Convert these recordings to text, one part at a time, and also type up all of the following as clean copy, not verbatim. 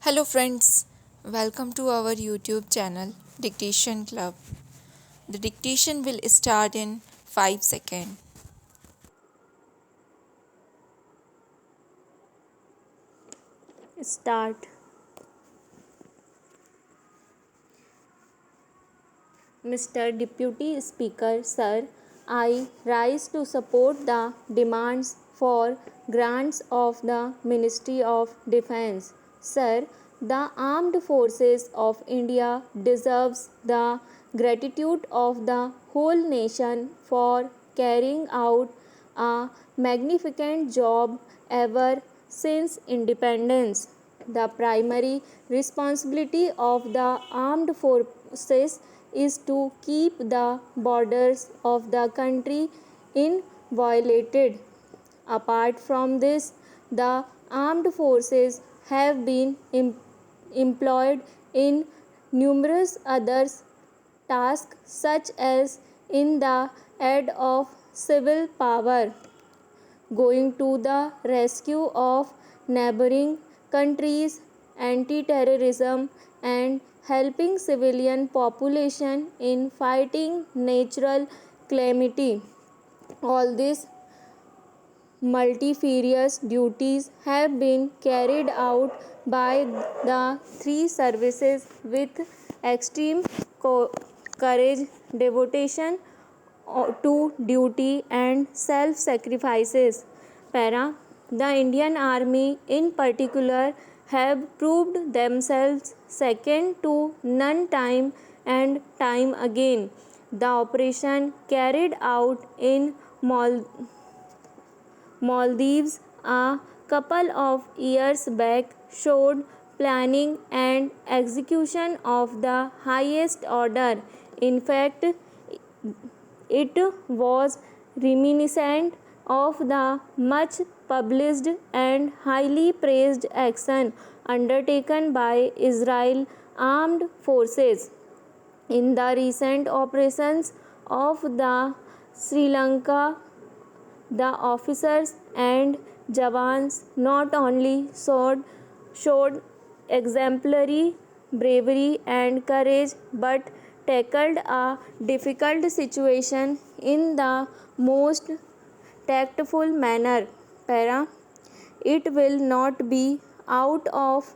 Hello, friends. Welcome to our YouTube channel, Dictation Club. The dictation will start in 5 seconds. Start. Mr. Deputy Speaker, Sir, I rise to support the demands for grants of the Ministry of Defence. Sir, the armed forces of India deserves the gratitude of the whole nation for carrying out a magnificent job ever since independence. The primary responsibility of the armed forces is to keep the borders of the country inviolated. Apart from this, the armed forces have been employed in numerous other tasks, such as in the aid of civil power, going to the rescue of neighboring countries, anti-terrorism, and helping civilian population in fighting natural calamity. All these multifarious duties have been carried out by the three services with extreme courage, devotion to duty, and self sacrifices. Para. The Indian Army in particular have proved themselves second to none time and time again. The operation carried out in Maldives a couple of years back showed planning and execution of the highest order. In fact, it was reminiscent of the much published and highly praised action undertaken by Israel armed forces in the recent operations of the Sri Lanka. The officers and Jawans not only showed exemplary bravery and courage but tackled a difficult situation in the most tactful manner. Para. It will not be out of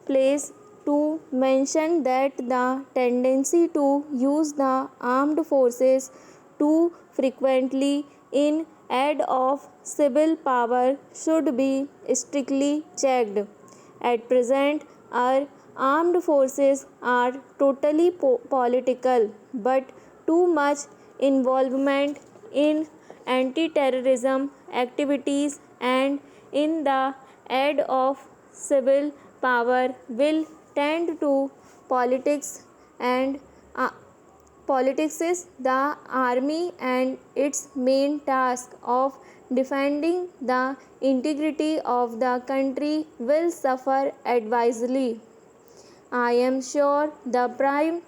place to mention that the tendency to use the armed forces too frequently in aid of civil power should be strictly checked. At present, our armed forces are totally political, but too much involvement in anti terrorism activities and in the aid of civil power will tend to politics and politics is the army and its main task of defending the integrity of the country will suffer adversely. I am sure the Prime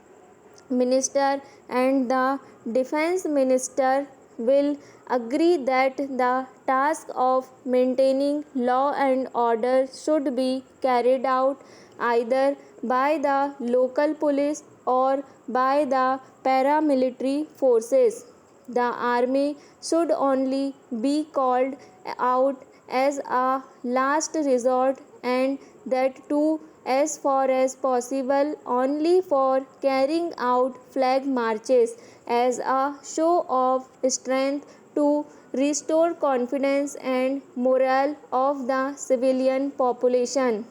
Minister and the Defense Minister will agree that the task of maintaining law and order should be carried out either by the local police or by the paramilitary forces. The army should only be called out as a last resort, and that too as far as possible only for carrying out flag marches as a show of strength to restore confidence and morale of the civilian population.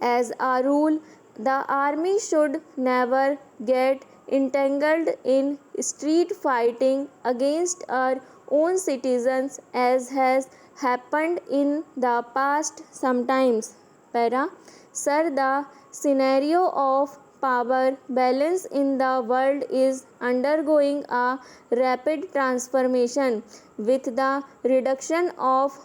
As a rule, the army should never get entangled in street fighting against our own citizens as has happened in the past sometimes. Para. Sir, the scenario of power balance in the world is undergoing a rapid transformation with the reduction of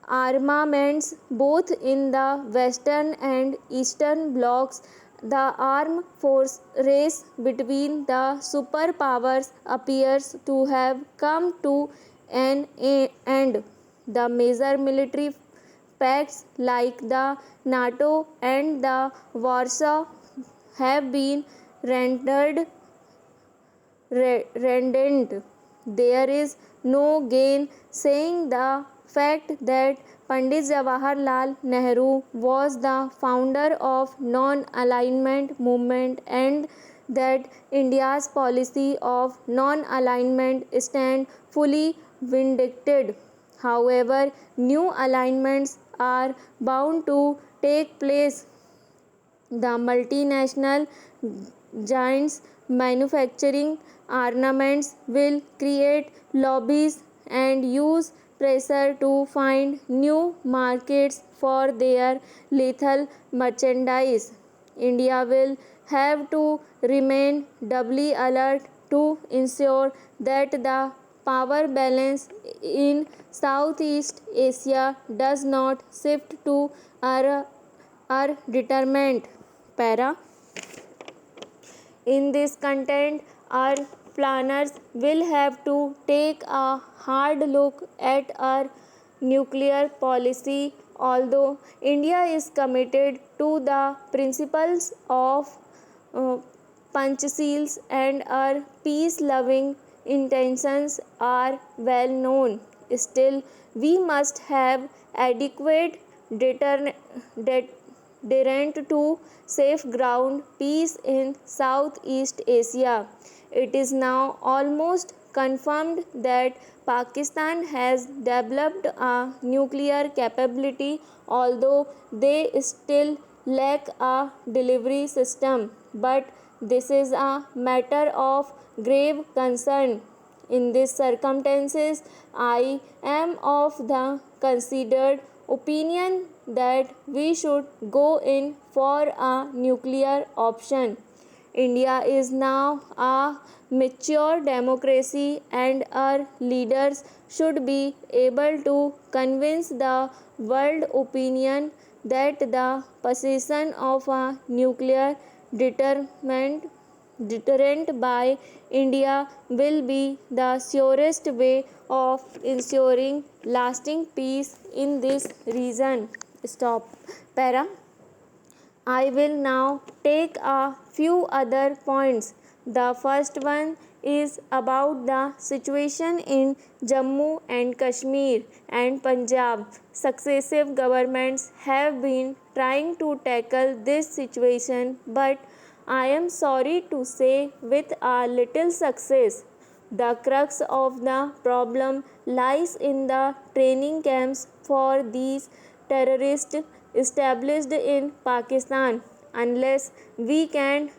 armaments both in the western and eastern blocs. The armed force race between the superpowers appears to have come to an end. The major military pacts like the NATO and the Warsaw have been rendered redundant. There is no gain saying the fact that Pandit Jawaharlal Nehru was the founder of non-alignment movement and that India's policy of non-alignment stand fully vindicated. However, new alignments are bound to take place. The multinational giants manufacturing armaments will create lobbies and use pressure to find new markets for their lethal merchandise. India will have to remain doubly alert to ensure that the power balance in Southeast Asia does not shift to our are determined. Para. In this content, our planners will have to take a hard look at our nuclear policy. Although India is committed to the principles of uh, Panchshils and our peace-loving intentions are well known. Still, we must have adequate deterrent to safeguard peace in Southeast Asia. It is now almost confirmed that Pakistan has developed a nuclear capability, although they still lack a delivery system. But this is a matter of grave concern. In these circumstances, I am of the considered opinion that we should go in for a nuclear option. India is now a mature democracy and our leaders should be able to convince the world opinion that the possession of a nuclear determined deterrent by India will be the surest way of ensuring lasting peace in this region. Stop. Para. I will now take a few other points. The first one is about the situation in Jammu and Kashmir and Punjab. Successive governments have been trying to tackle this situation, but I am sorry to say with a little success. The crux of the problem lies in the training camps for these terrorists established in Pakistan. Unless we can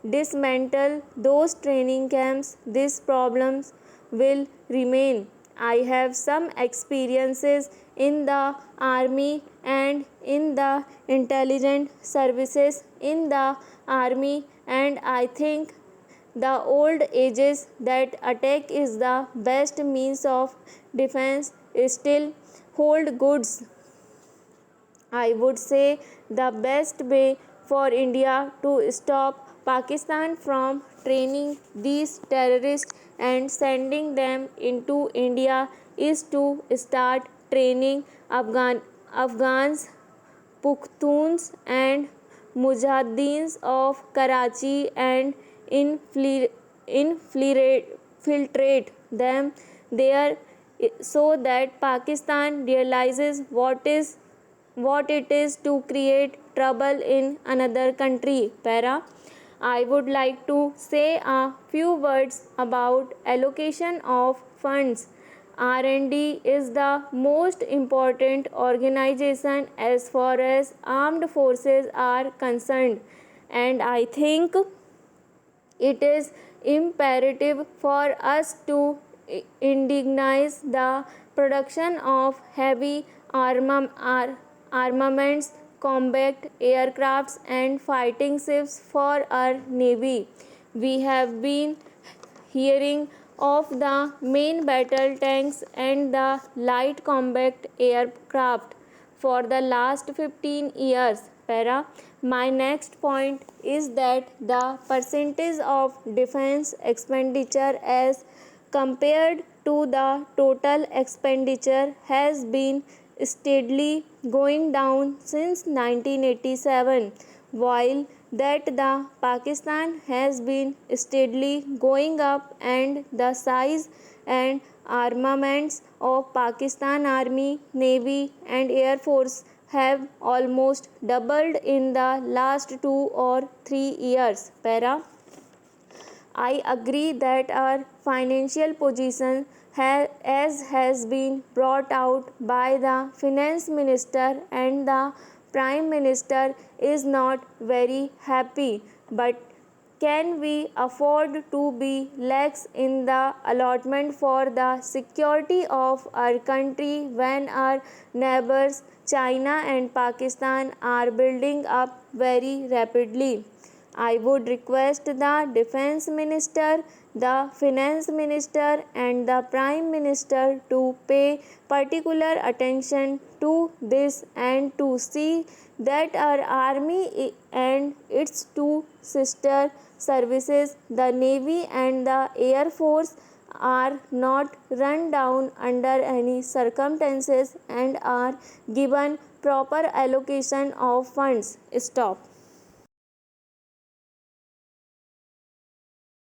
dismantle those training camps, these problems will remain. I have some experiences in the army and in the intelligence services in the army, and I think the old ages that attack is the best means of defense still hold goods. I would say the best way for India to stop Pakistan from training these terrorists and sending them into India is to start training Afghans, Pukhtuns and Mujahideen of Karachi and infiltrate them there so that Pakistan realizes what it is to create trouble in another country. Para. I would like to say a few words about allocation of funds. R&D is the most important organization as far as armed forces are concerned, and I think it is imperative for us to indignize the production of heavy armaments, combat aircrafts, and fighting ships for our Navy. We have been hearing of the main battle tanks and the light combat aircraft for the last 15 years. Para. My next point is that the percentage of defense expenditure as compared to the total expenditure has been steadily going down since 1987, while that the Pakistan has been steadily going up, and the size and armaments of Pakistan Army, Navy and Air Force have almost doubled in the last 2 or 3 years. Para. I agree that our financial position, as has been brought out by the finance minister and the prime minister, is not very happy. But can we afford to be lax in the allotment for the security of our country when our neighbors China and Pakistan are building up very rapidly? I would request the defense minister, the finance minister and the prime minister to pay particular attention to this and to see that our army and its two sister services, the navy and the air force, are not run down under any circumstances and are given proper allocation of funds. Stop.